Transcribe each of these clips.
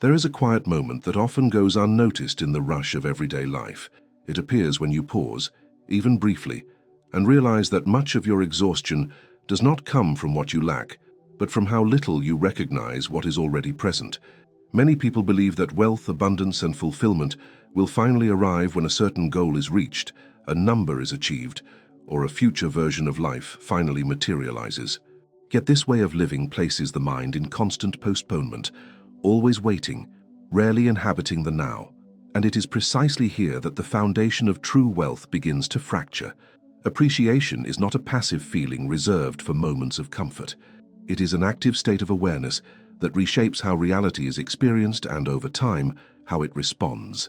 There is a quiet moment that often goes unnoticed in the rush of everyday life. It appears when you pause, even briefly, and realize that much of your exhaustion does not come from what you lack, but from how little you recognize what is already present. Many people believe that wealth, abundance, and fulfillment will finally arrive when a certain goal is reached, a number is achieved, or a future version of life finally materializes. Yet this way of living places the mind in constant postponement, always waiting, rarely inhabiting the now. And it is precisely here that the foundation of true wealth begins to fracture. Appreciation is not a passive feeling reserved for moments of comfort. It is an active state of awareness that reshapes how reality is experienced and, over time, how it responds.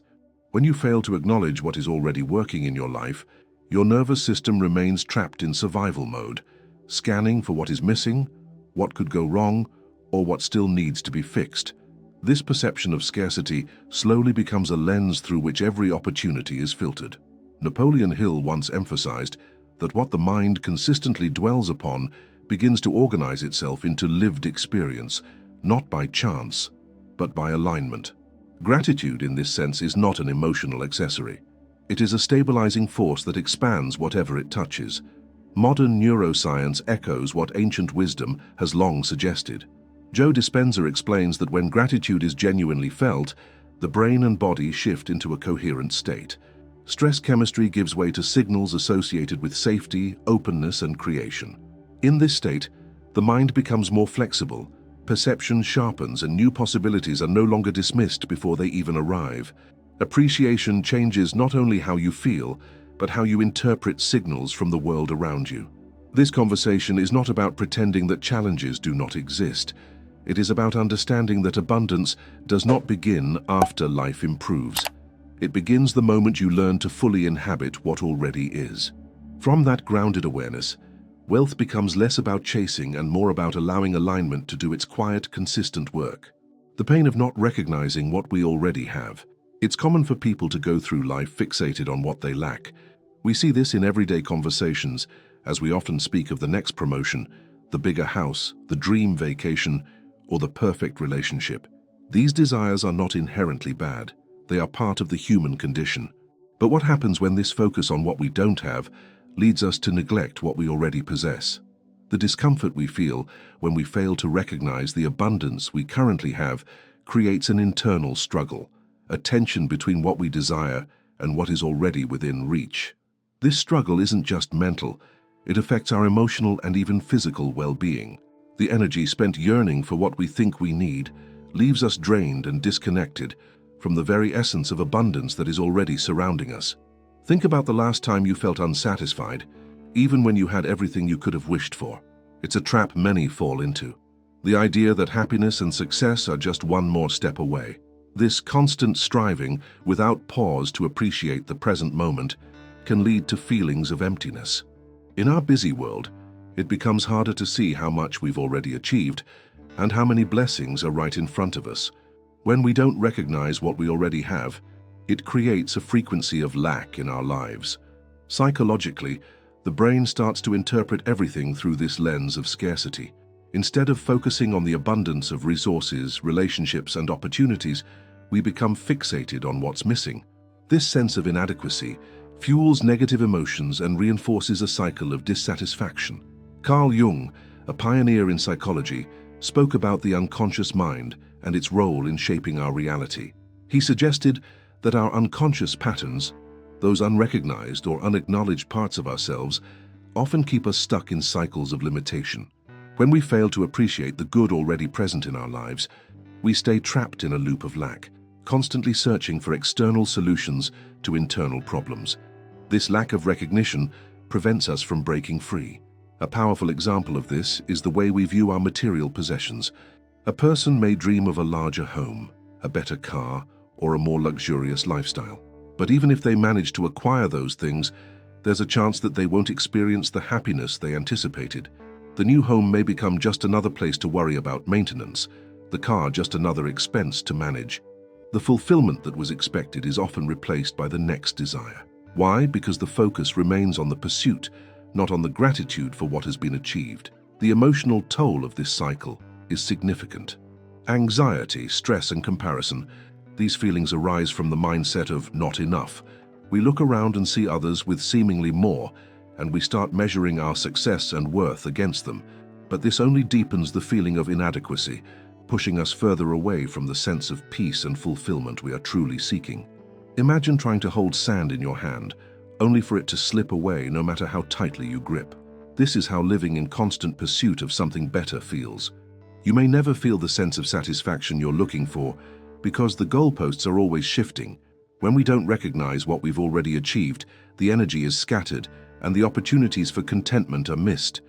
When you fail to acknowledge what is already working in your life, your nervous system remains trapped in survival mode, scanning for what is missing, what could go wrong, or what still needs to be fixed. This perception of scarcity slowly becomes a lens through which every opportunity is filtered. Napoleon Hill once emphasized that what the mind consistently dwells upon begins to organize itself into lived experience, not by chance, but by alignment. Gratitude in this sense is not an emotional accessory. It is a stabilizing force that expands whatever it touches. Modern neuroscience echoes what ancient wisdom has long suggested. Joe Dispenza explains that when gratitude is genuinely felt, the brain and body shift into a coherent state. Stress chemistry gives way to signals associated with safety, openness, and creation. In this state, the mind becomes more flexible, perception sharpens, and new possibilities are no longer dismissed before they even arrive. Appreciation changes not only how you feel, but how you interpret signals from the world around you. This conversation is not about pretending that challenges do not exist. It is about understanding that abundance does not begin after life improves. It begins the moment you learn to fully inhabit what already is. From that grounded awareness, wealth becomes less about chasing and more about allowing alignment to do its quiet, consistent work. The pain of not recognizing what we already have. It's common for people to go through life fixated on what they lack. We see this in everyday conversations, as we often speak of the next promotion, the bigger house, the dream vacation, or the perfect relationship. These desires are not inherently bad. They are part of the human condition. But what happens when this focus on what we don't have leads us to neglect what we already possess? The discomfort we feel when we fail to recognize the abundance we currently have creates an internal struggle, a tension between what we desire and what is already within reach. This struggle isn't just mental, it affects our emotional and even physical well-being. The energy spent yearning for what we think we need leaves us drained and disconnected from the very essence of abundance that is already surrounding us. Think about the last time you felt unsatisfied, even when you had everything you could have wished for. It's a trap many fall into. The idea that happiness and success are just one more step away. This constant striving, without pause to appreciate the present moment, can lead to feelings of emptiness. In our busy world, it becomes harder to see how much we've already achieved and how many blessings are right in front of us. When we don't recognize what we already have, it creates a frequency of lack in our lives. Psychologically, the brain starts to interpret everything through this lens of scarcity. Instead of focusing on the abundance of resources, relationships, and opportunities, we become fixated on what's missing. This sense of inadequacy fuels negative emotions and reinforces a cycle of dissatisfaction. Carl Jung, a pioneer in psychology, spoke about the unconscious mind and its role in shaping our reality. He suggested that our unconscious patterns, those unrecognized or unacknowledged parts of ourselves, often keep us stuck in cycles of limitation. When we fail to appreciate the good already present in our lives, we stay trapped in a loop of lack, constantly searching for external solutions to internal problems. This lack of recognition prevents us from breaking free. A powerful example of this is the way we view our material possessions. A person may dream of a larger home, a better car, or a more luxurious lifestyle. But even if they manage to acquire those things, there's a chance that they won't experience the happiness they anticipated. The new home may become just another place to worry about maintenance, the car just another expense to manage. The fulfillment that was expected is often replaced by the next desire. Why? Because the focus remains on the pursuit, not on the gratitude for what has been achieved. The emotional toll of this cycle is significant. Anxiety, stress, and comparison. These feelings arise from the mindset of not enough. We look around and see others with seemingly more, and we start measuring our success and worth against them. But this only deepens the feeling of inadequacy, pushing us further away from the sense of peace and fulfillment we are truly seeking. Imagine trying to hold sand in your hand, only for it to slip away no matter how tightly you grip. This is how living in constant pursuit of something better feels. You may never feel the sense of satisfaction you're looking for because the goalposts are always shifting. When we don't recognize what we've already achieved, the energy is scattered and the opportunities for contentment are missed.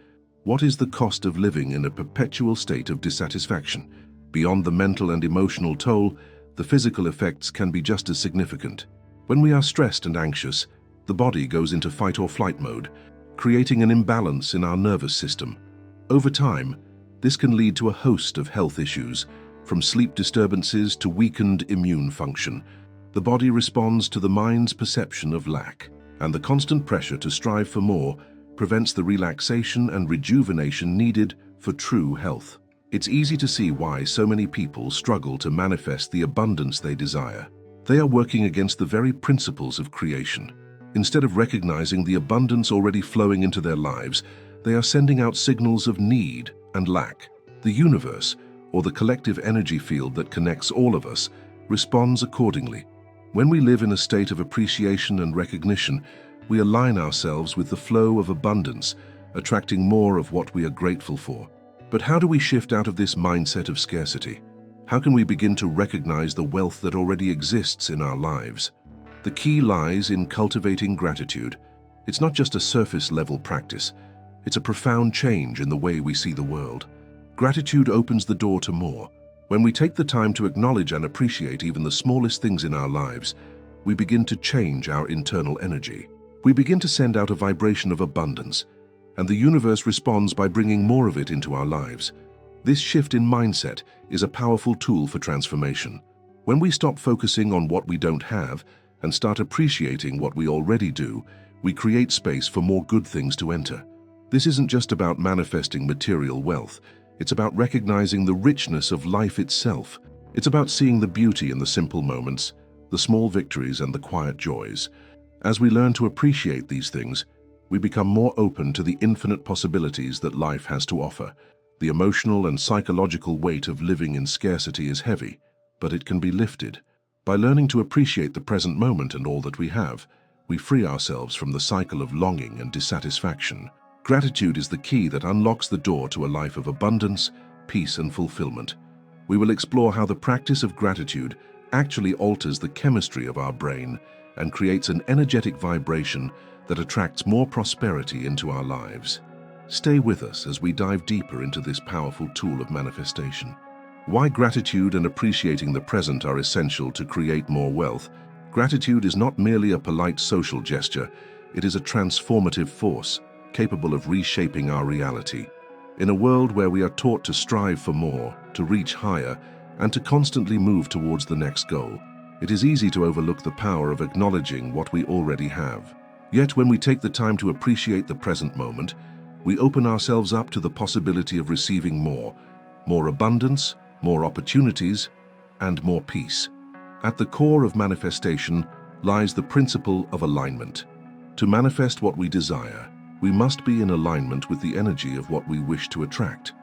What is the cost of living in a perpetual state of dissatisfaction? Beyond the mental and emotional toll, the physical effects can be just as significant. When we are stressed and anxious, the body goes into fight or flight mode, creating an imbalance in our nervous system. Over time, this can lead to a host of health issues, from sleep disturbances to weakened immune function. The body responds to the mind's perception of lack, and the constant pressure to strive for more prevents the relaxation and rejuvenation needed for true health. It's easy to see why so many people struggle to manifest the abundance they desire. They are working against the very principles of creation. Instead of recognizing the abundance already flowing into their lives, they are sending out signals of need and lack. The universe, or the collective energy field that connects all of us, responds accordingly. When we live in a state of appreciation and recognition, we align ourselves with the flow of abundance, attracting more of what we are grateful for. But how do we shift out of this mindset of scarcity? How can we begin to recognize the wealth that already exists in our lives? The key lies in cultivating gratitude. It's not just a surface-level practice. It's a profound change in the way we see the world. Gratitude opens the door to more. When we take the time to acknowledge and appreciate even the smallest things in our lives, we begin to change our internal energy. We begin to send out a vibration of abundance, and the universe responds by bringing more of it into our lives. This shift in mindset is a powerful tool for transformation. When we stop focusing on what we don't have and start appreciating what we already do, we create space for more good things to enter. This isn't just about manifesting material wealth. It's about recognizing the richness of life itself. It's about seeing the beauty in the simple moments, the small victories and the quiet joys. As we learn to appreciate these things, we become more open to the infinite possibilities that life has to offer. The emotional and psychological weight of living in scarcity is heavy, but it can be lifted. By learning to appreciate the present moment and all that we have, we free ourselves from the cycle of longing and dissatisfaction. Gratitude is the key that unlocks the door to a life of abundance, peace, and fulfillment. We will explore how the practice of gratitude actually alters the chemistry of our brain and creates an energetic vibration that attracts more prosperity into our lives. Stay with us as we dive deeper into this powerful tool of manifestation. Why gratitude and appreciating the present are essential to create more wealth. Gratitude is not merely a polite social gesture, it is a transformative force, capable of reshaping our reality. In a world where we are taught to strive for more, to reach higher, and to constantly move towards the next goal, it is easy to overlook the power of acknowledging what we already have. Yet when we take the time to appreciate the present moment, we open ourselves up to the possibility of receiving more abundance, more opportunities, and more peace. At the core of manifestation lies the principle of alignment. To manifest what we desire, we must be in alignment with the energy of what we wish to attract.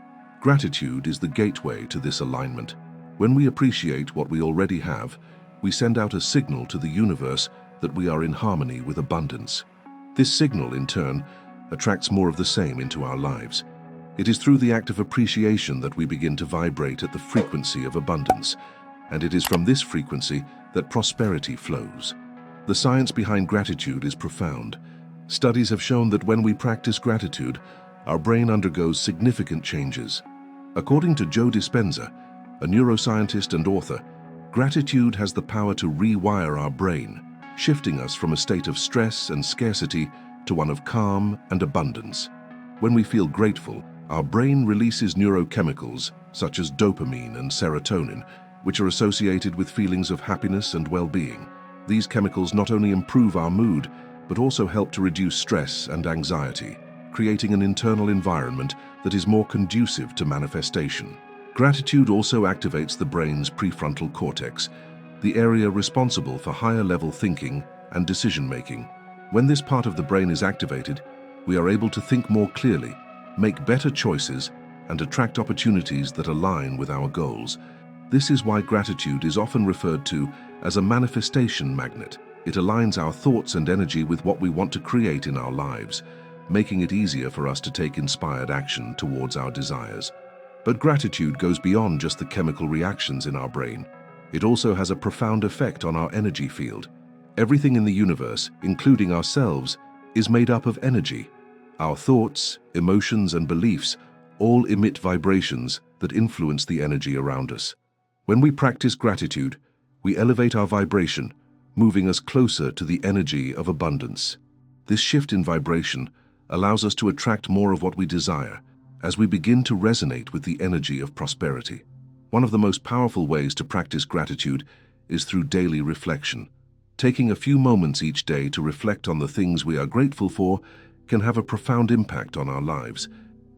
Gratitude is the gateway to this alignment. When we appreciate what we already have, we send out a signal to the universe that we are in harmony with abundance. This signal, in turn, attracts more of the same into our lives. It is through the act of appreciation that we begin to vibrate at the frequency of abundance, and it is from this frequency that prosperity flows. The science behind gratitude is profound. Studies have shown that when we practice gratitude, our brain undergoes significant changes. According to Joe Dispenza, a neuroscientist and author, gratitude has the power to rewire our brain, shifting us from a state of stress and scarcity to one of calm and abundance. When we feel grateful, our brain releases neurochemicals such as dopamine and serotonin, which are associated with feelings of happiness and well-being. These chemicals not only improve our mood, but also help to reduce stress and anxiety, creating an internal environment that is more conducive to manifestation. Gratitude also activates the brain's prefrontal cortex, the area responsible for higher-level thinking and decision-making. When this part of the brain is activated, we are able to think more clearly, make better choices, and attract opportunities that align with our goals. This is why gratitude is often referred to as a manifestation magnet. It aligns our thoughts and energy with what we want to create in our lives, making it easier for us to take inspired action towards our desires. But gratitude goes beyond just the chemical reactions in our brain. It also has a profound effect on our energy field. Everything in the universe, including ourselves, is made up of energy. Our thoughts, emotions, and beliefs all emit vibrations that influence the energy around us. When we practice gratitude, we elevate our vibration, moving us closer to the energy of abundance. This shift in vibration allows us to attract more of what we desire as we begin to resonate with the energy of prosperity. One of the most powerful ways to practice gratitude is through daily reflection. Taking a few moments each day to reflect on the things we are grateful for can have a profound impact on our lives.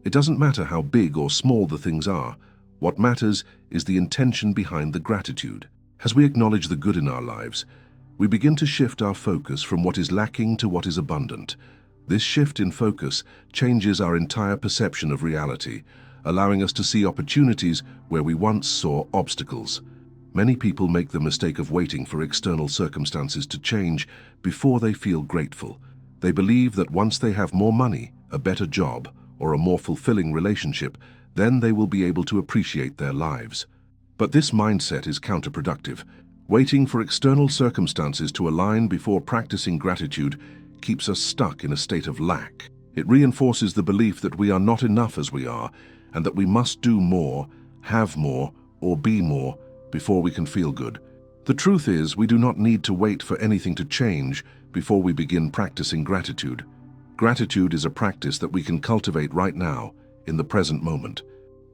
It doesn't matter how big or small the things are. What matters is the intention behind the gratitude. As we acknowledge the good in our lives, we begin to shift our focus from what is lacking to what is abundant. This shift in focus changes our entire perception of reality, allowing us to see opportunities where we once saw obstacles. Many people make the mistake of waiting for external circumstances to change before they feel grateful. They believe that once they have more money, a better job, or a more fulfilling relationship, then they will be able to appreciate their lives. But this mindset is counterproductive. Waiting for external circumstances to align before practicing gratitude keeps us stuck in a state of lack. It reinforces the belief that we are not enough as we are, and that we must do more, have more, or be more before we can feel good. The truth is, we do not need to wait for anything to change before we begin practicing gratitude. Gratitude is a practice that we can cultivate right now, in the present moment.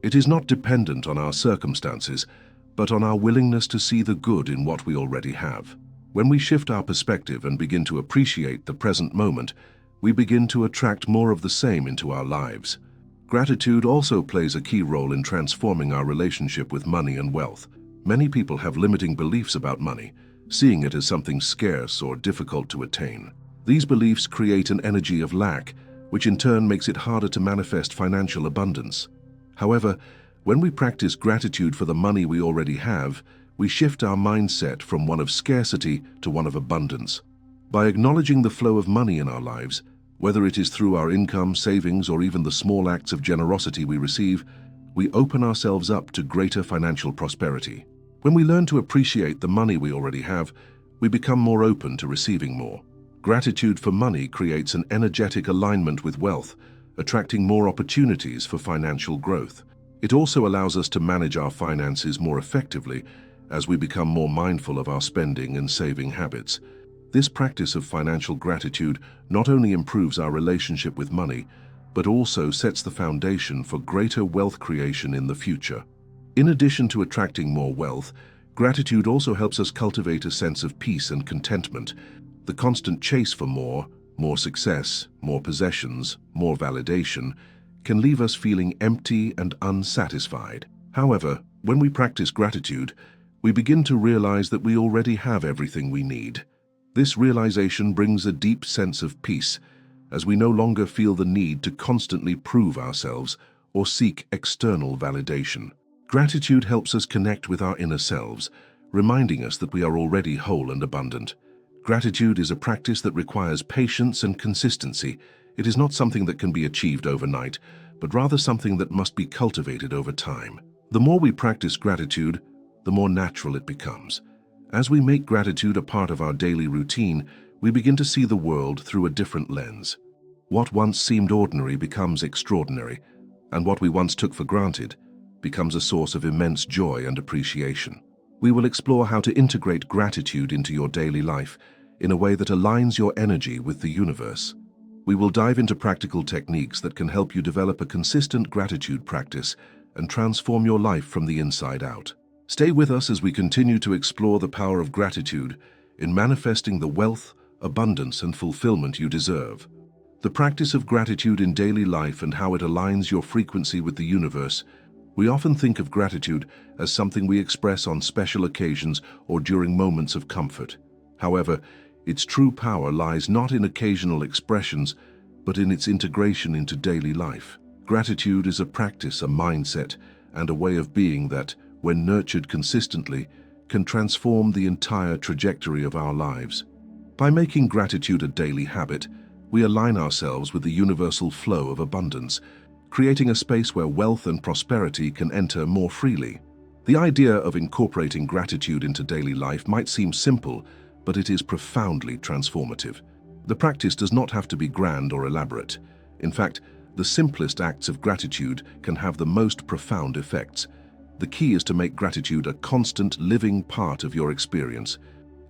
It is not dependent on our circumstances, but on our willingness to see the good in what we already have. When we shift our perspective and begin to appreciate the present moment, we begin to attract more of the same into our lives. Gratitude also plays a key role in transforming our relationship with money and wealth. Many people have limiting beliefs about money, seeing it as something scarce or difficult to attain. These beliefs create an energy of lack, which in turn makes it harder to manifest financial abundance. However, when we practice gratitude for the money we already have, we shift our mindset from one of scarcity to one of abundance. By acknowledging the flow of money in our lives, whether it is through our income, savings, or even the small acts of generosity we receive, we open ourselves up to greater financial prosperity. When we learn to appreciate the money we already have, we become more open to receiving more. Gratitude for money creates an energetic alignment with wealth, attracting more opportunities for financial growth. It also allows us to manage our finances more effectively as we become more mindful of our spending and saving habits. This practice of financial gratitude not only improves our relationship with money, but also sets the foundation for greater wealth creation in the future. In addition to attracting more wealth, gratitude also helps us cultivate a sense of peace and contentment. The constant chase for more success, more possessions, more validation, can leave us feeling empty and unsatisfied. However, when we practice gratitude, we begin to realize that we already have everything we need. This realization brings a deep sense of peace, as we no longer feel the need to constantly prove ourselves or seek external validation. Gratitude helps us connect with our inner selves, reminding us that we are already whole and abundant. Gratitude is a practice that requires patience and consistency. It is not something that can be achieved overnight, but rather something that must be cultivated over time. The more we practice gratitude, the more natural it becomes. As we make gratitude a part of our daily routine, we begin to see the world through a different lens. What once seemed ordinary becomes extraordinary, and what we once took for granted becomes a source of immense joy and appreciation. We will explore how to integrate gratitude into your daily life in a way that aligns your energy with the universe. We will dive into practical techniques that can help you develop a consistent gratitude practice and transform your life from the inside out. Stay with us as we continue to explore the power of gratitude in manifesting the wealth, abundance, and fulfillment you deserve. The practice of gratitude in daily life and how it aligns your frequency with the universe We often think of gratitude as something we express on special occasions or during moments of comfort. However, its true power lies not in occasional expressions, but in its integration into daily life. Gratitude is a practice, a mindset, and a way of being that, when nurtured consistently, can transform the entire trajectory of our lives. By making gratitude a daily habit, we align ourselves with the universal flow of abundance, creating a space where wealth and prosperity can enter more freely. The idea of incorporating gratitude into daily life might seem simple, but it is profoundly transformative. The practice does not have to be grand or elaborate. In fact, the simplest acts of gratitude can have the most profound effects. The key is to make gratitude a constant, living part of your experience.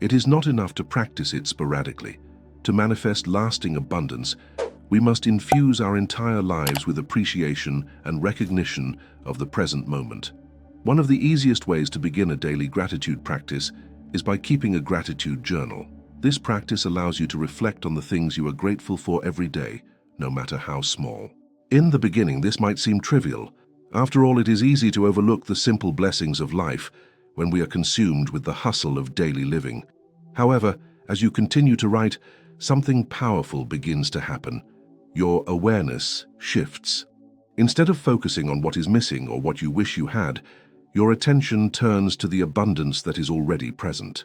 It is not enough to practice it sporadically. To manifest lasting abundance, we must infuse our entire lives with appreciation and recognition of the present moment. One of the easiest ways to begin a daily gratitude practice is by keeping a gratitude journal. This practice allows you to reflect on the things you are grateful for every day, no matter how small. In the beginning, this might seem trivial. After all, it is easy to overlook the simple blessings of life when we are consumed with the hustle of daily living. However, as you continue to write, something powerful begins to happen. Your awareness shifts. Instead of focusing on what is missing or what you wish you had, your attention turns to the abundance that is already present.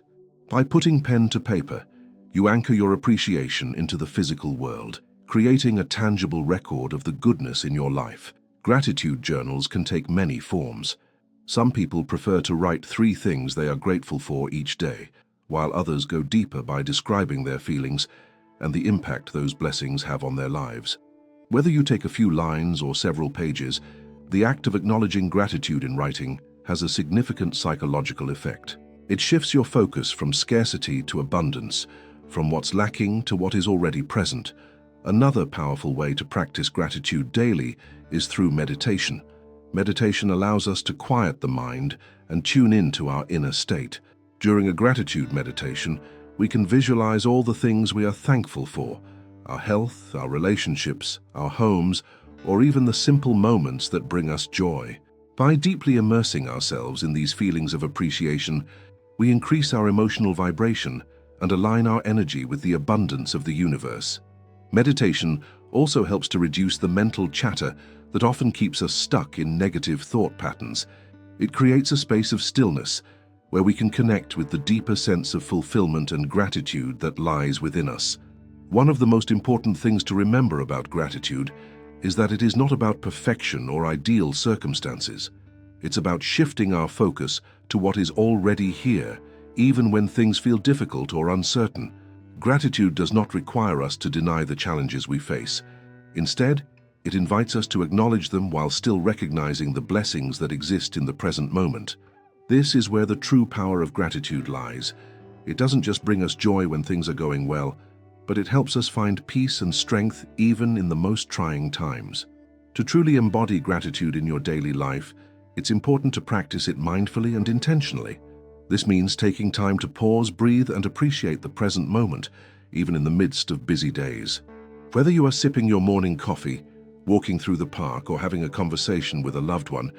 By putting pen to paper, you anchor your appreciation into the physical world, creating a tangible record of the goodness in your life. Gratitude journals can take many forms. Some people prefer to write 3 things they are grateful for each day, while others go deeper by describing their feelings and the impact those blessings have on their lives. Whether you take a few lines or several pages, the act of acknowledging gratitude in writing has a significant psychological effect. It shifts your focus from scarcity to abundance, from what's lacking to what is already present. Another powerful way to practice gratitude daily is through meditation. Meditation allows us to quiet the mind and tune into our inner state. During a gratitude meditation, we can visualize all the things we are thankful for: our health, our relationships, our homes, or even the simple moments that bring us joy. By deeply immersing ourselves in these feelings of appreciation, we increase our emotional vibration and align our energy with the abundance of the universe. Meditation also helps to reduce the mental chatter that often keeps us stuck in negative thought patterns. It creates a space of stillness where we can connect with the deeper sense of fulfillment and gratitude that lies within us. One of the most important things to remember about gratitude is that it is not about perfection or ideal circumstances. It's about shifting our focus to what is already here, even when things feel difficult or uncertain. Gratitude does not require us to deny the challenges we face. Instead, it invites us to acknowledge them while still recognizing the blessings that exist in the present moment. This is where the true power of gratitude lies. It doesn't just bring us joy when things are going well, but it helps us find peace and strength even in the most trying times. To truly embody gratitude in your daily life, it's important to practice it mindfully and intentionally. This means taking time to pause, breathe, and appreciate the present moment, even in the midst of busy days. Whether you are sipping your morning coffee, walking through the park, or having a conversation with a loved one,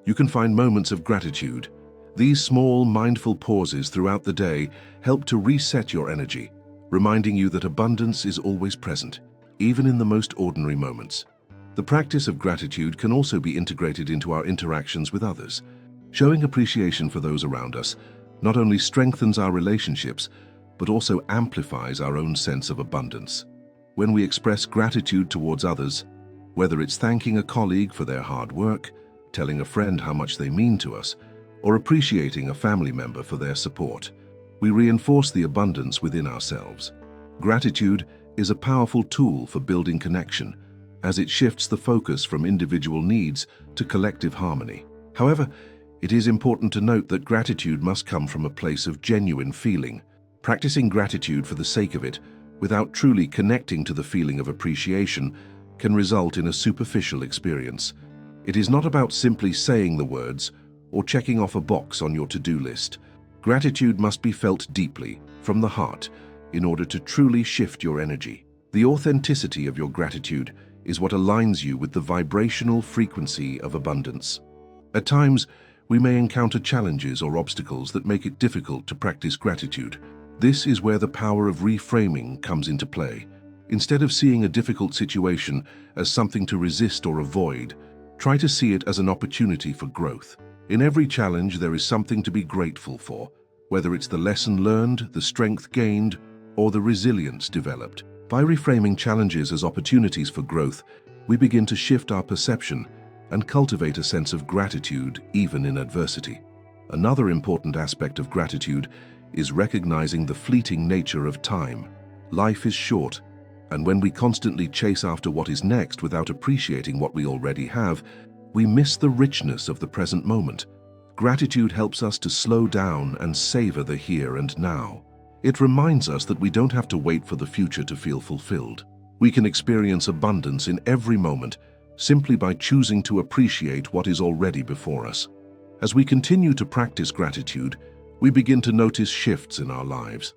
you can find moments of gratitude. These small, mindful pauses throughout the day help to reset your energy, reminding you that abundance is always present, even in the most ordinary moments. The practice of gratitude can also be integrated into our interactions with others. Showing appreciation for those around us not only strengthens our relationships, but also amplifies our own sense of abundance. When we express gratitude towards others, whether it's thanking a colleague for their hard work, telling a friend how much they mean to us, or appreciating a family member for their support, we reinforce the abundance within ourselves. Gratitude is a powerful tool for building connection, as it shifts the focus from individual needs to collective harmony. However, it is important to note that gratitude must come from a place of genuine feeling. Practicing gratitude for the sake of it, without truly connecting to the feeling of appreciation, can result in a superficial experience. It is not about simply saying the words or checking off a box on your to-do list. Gratitude must be felt deeply, from the heart, in order to truly shift your energy. The authenticity of your gratitude is what aligns you with the vibrational frequency of abundance. At times, we may encounter challenges or obstacles that make it difficult to practice gratitude. This is where the power of reframing comes into play. Instead of seeing a difficult situation as something to resist or avoid, try to see it as an opportunity for growth. In every challenge, there is something to be grateful for, whether it's the lesson learned, the strength gained, or the resilience developed. By reframing challenges as opportunities for growth, we begin to shift our perception and cultivate a sense of gratitude even in adversity. Another important aspect of gratitude is recognizing the fleeting nature of time. Life is short, and when we constantly chase after what is next without appreciating what we already have, we miss the richness of the present moment. Gratitude helps us to slow down and savor the here and now. It reminds us that we don't have to wait for the future to feel fulfilled. We can experience abundance in every moment simply by choosing to appreciate what is already before us. As we continue to practice gratitude, we begin to notice shifts in our lives.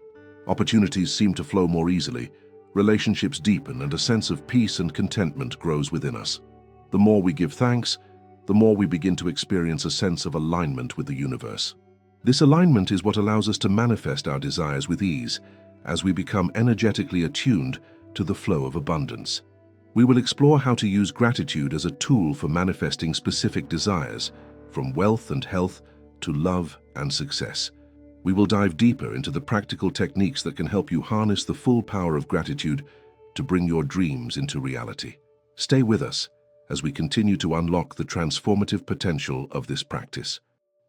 Opportunities seem to flow more easily, relationships deepen, and a sense of peace and contentment grows within us. The more we give thanks, the more we begin to experience a sense of alignment with the universe. This alignment is what allows us to manifest our desires with ease as we become energetically attuned to the flow of abundance. We will explore how to use gratitude as a tool for manifesting specific desires, from wealth and health to love and success. We will dive deeper into the practical techniques that can help you harness the full power of gratitude to bring your dreams into reality. Stay with us as we continue to unlock the transformative potential of this practice.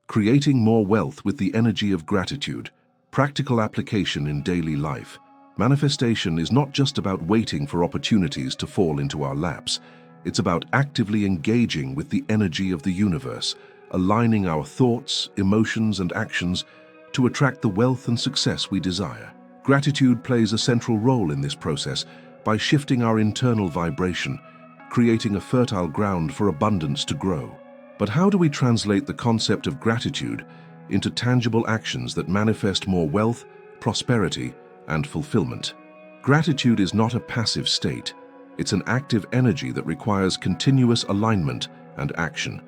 Creating more wealth with the energy of gratitude. Practical application in daily life. Manifestation is not just about waiting for opportunities to fall into our laps. It's about actively engaging with the energy of the universe, aligning our thoughts, emotions, and actions to attract the wealth and success we desire. Gratitude plays a central role in this process by shifting our internal vibration, creating a fertile ground for abundance to grow. But how do we translate the concept of gratitude into tangible actions that manifest more wealth, prosperity, and fulfillment? Gratitude is not a passive state. It's an active energy that requires continuous alignment and action.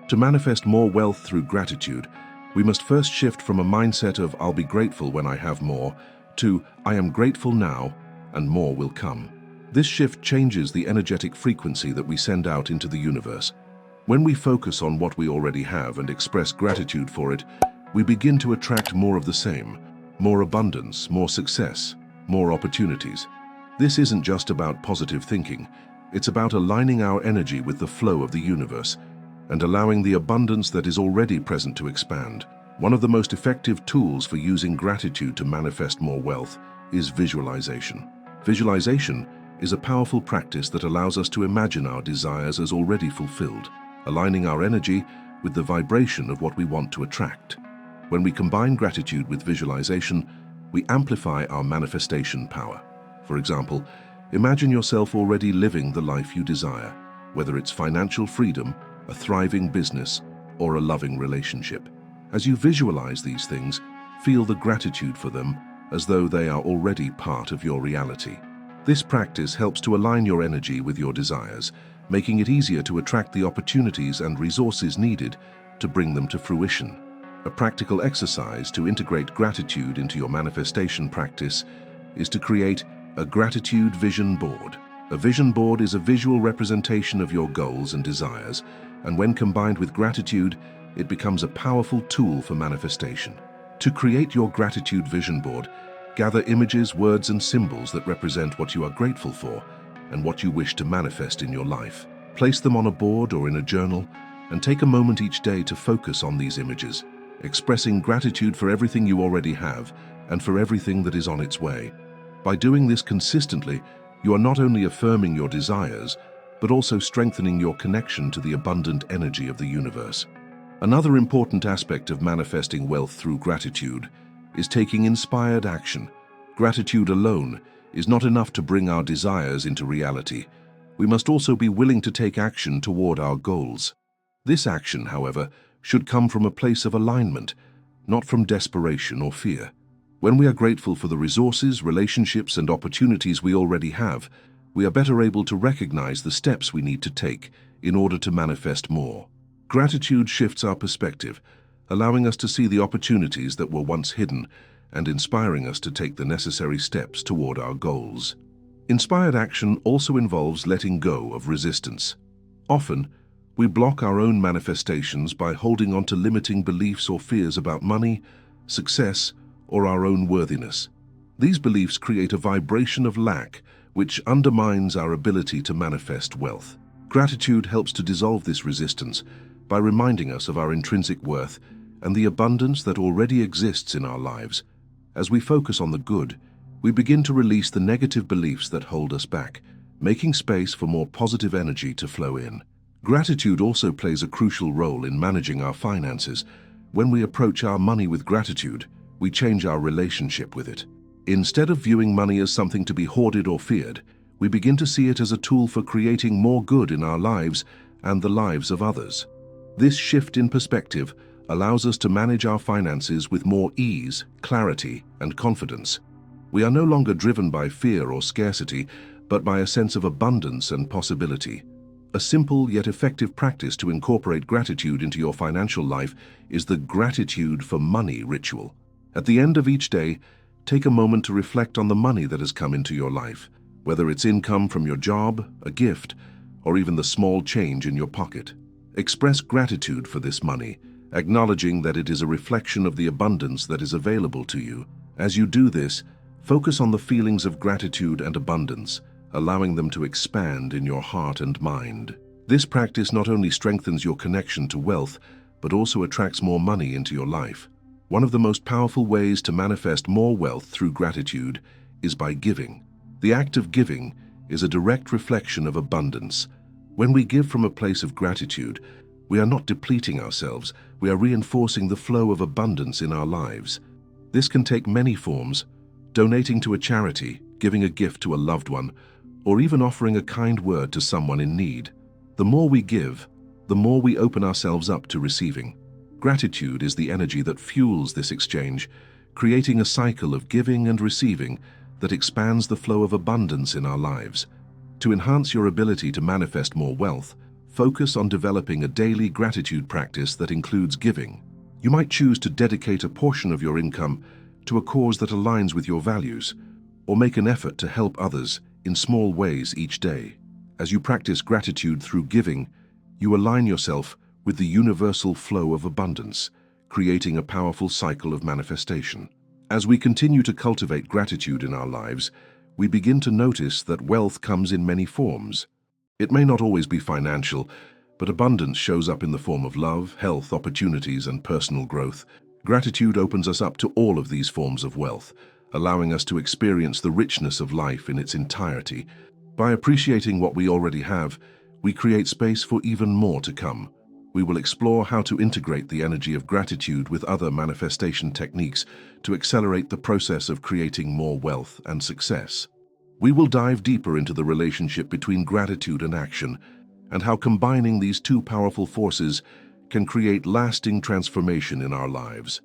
To manifest more wealth through gratitude, we must first shift from a mindset of "I'll be grateful when I have more" to "I am grateful now and more will come." This shift changes the energetic frequency that we send out into the universe. When we focus on what we already have and express gratitude for it, we begin to attract more of the same: more abundance, more success, more opportunities. This isn't just about positive thinking. It's about aligning our energy with the flow of the universe and allowing the abundance that is already present to expand. One of the most effective tools for using gratitude to manifest more wealth is visualization. Visualization is a powerful practice that allows us to imagine our desires as already fulfilled, aligning our energy with the vibration of what we want to attract. When we combine gratitude with visualization, we amplify our manifestation power. For example, imagine yourself already living the life you desire, whether it's financial freedom, a thriving business, or a loving relationship. As you visualize these things, feel the gratitude for them as though they are already part of your reality. This practice helps to align your energy with your desires, making it easier to attract the opportunities and resources needed to bring them to fruition. A practical exercise to integrate gratitude into your manifestation practice is to create a gratitude vision board. A vision board is a visual representation of your goals and desires, and when combined with gratitude, it becomes a powerful tool for manifestation. To create your gratitude vision board, gather images, words, and symbols that represent what you are grateful for and what you wish to manifest in your life. Place them on a board or in a journal, and take a moment each day to focus on these images, expressing gratitude for everything you already have and for everything that is on its way. By doing this consistently, you are not only affirming your desires, but also strengthening your connection to the abundant energy of the universe. Another important aspect of manifesting wealth through gratitude is taking inspired action. Gratitude alone is not enough to bring our desires into reality. We must also be willing to take action toward our goals. This action, however, should come from a place of alignment, not from desperation or fear. When we are grateful for the resources, relationships, and opportunities we already have, we are better able to recognize the steps we need to take in order to manifest more. Gratitude shifts our perspective, allowing us to see the opportunities that were once hidden and inspiring us to take the necessary steps toward our goals. Inspired action also involves letting go of resistance. Often, we block our own manifestations by holding on to limiting beliefs or fears about money, success, or our own worthiness. These beliefs create a vibration of lack, which undermines our ability to manifest wealth. Gratitude helps to dissolve this resistance by reminding us of our intrinsic worth and the abundance that already exists in our lives. As we focus on the good, we begin to release the negative beliefs that hold us back, making space for more positive energy to flow in. Gratitude also plays a crucial role in managing our finances. When we approach our money with gratitude, we change our relationship with it. Instead of viewing money as something to be hoarded or feared, we begin to see it as a tool for creating more good in our lives and the lives of others. This shift in perspective allows us to manage our finances with more ease, clarity, and confidence. We are no longer driven by fear or scarcity, but by a sense of abundance and possibility. A simple yet effective practice to incorporate gratitude into your financial life is the Gratitude for Money ritual. At the end of each day, take a moment to reflect on the money that has come into your life, whether it's income from your job, a gift, or even the small change in your pocket. Express gratitude for this money, acknowledging that it is a reflection of the abundance that is available to you. As you do this, focus on the feelings of gratitude and abundance, allowing them to expand in your heart and mind. This practice not only strengthens your connection to wealth, but also attracts more money into your life. One of the most powerful ways to manifest more wealth through gratitude is by giving. The act of giving is a direct reflection of abundance. When we give from a place of gratitude, we are not depleting ourselves, we are reinforcing the flow of abundance in our lives. This can take many forms: donating to a charity, giving a gift to a loved one, or even offering a kind word to someone in need. The more we give, the more we open ourselves up to receiving. Gratitude is the energy that fuels this exchange, creating a cycle of giving and receiving that expands the flow of abundance in our lives. To enhance your ability to manifest more wealth, focus on developing a daily gratitude practice that includes giving. You might choose to dedicate a portion of your income to a cause that aligns with your values, or make an effort to help others in small ways each day. As you practice gratitude through giving, you align yourself with the universal flow of abundance, creating a powerful cycle of manifestation. As we continue to cultivate gratitude in our lives, we begin to notice that wealth comes in many forms. It may not always be financial, but abundance shows up in the form of love, health, opportunities, and personal growth. Gratitude opens us up to all of these forms of wealth, allowing us to experience the richness of life in its entirety. By appreciating what we already have, we create space for even more to come. We will explore how to integrate the energy of gratitude with other manifestation techniques to accelerate the process of creating more wealth and success. We will dive deeper into the relationship between gratitude and action, and how combining these two powerful forces can create lasting transformation in our lives.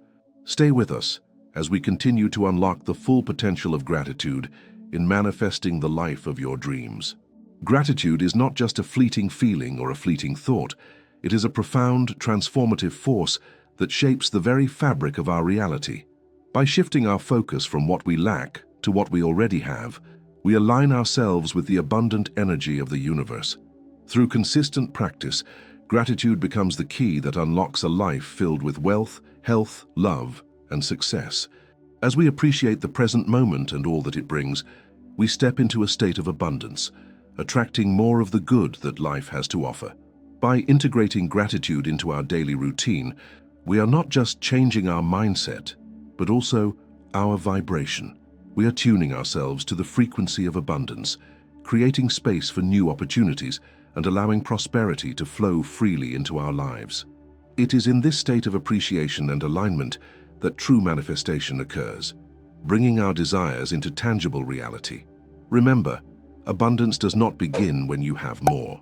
Stay with us as we continue to unlock the full potential of gratitude in manifesting the life of your dreams. Gratitude is not just a fleeting feeling or a fleeting thought. It is a profound, transformative force that shapes the very fabric of our reality. By shifting our focus from what we lack to what we already have, we align ourselves with the abundant energy of the universe. Through consistent practice, gratitude becomes the key that unlocks a life filled with wealth, health, love, and success. As we appreciate the present moment and all that it brings, we step into a state of abundance, attracting more of the good that life has to offer. By integrating gratitude into our daily routine, we are not just changing our mindset, but also our vibration. We are tuning ourselves to the frequency of abundance, creating space for new opportunities and allowing prosperity to flow freely into our lives. It is in this state of appreciation and alignment that true manifestation occurs, bringing our desires into tangible reality. Remember, abundance does not begin when you have more.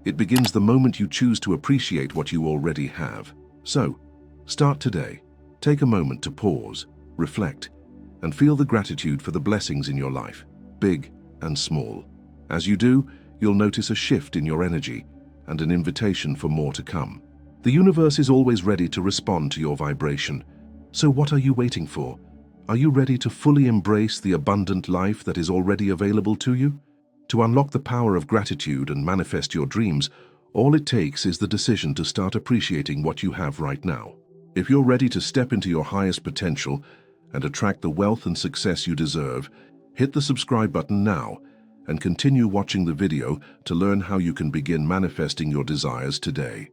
It begins the moment you choose to appreciate what you already have. So, start today. Take a moment to pause, reflect, and feel the gratitude for the blessings in your life, big and small. As you do, you'll notice a shift in your energy and an invitation for more to come. The universe is always ready to respond to your vibration. So what are you waiting for? Are you ready to fully embrace the abundant life that is already available to you? To unlock the power of gratitude and manifest your dreams, all it takes is the decision to start appreciating what you have right now. If you're ready to step into your highest potential and attract the wealth and success you deserve, hit the subscribe button now and continue watching the video to learn how you can begin manifesting your desires today.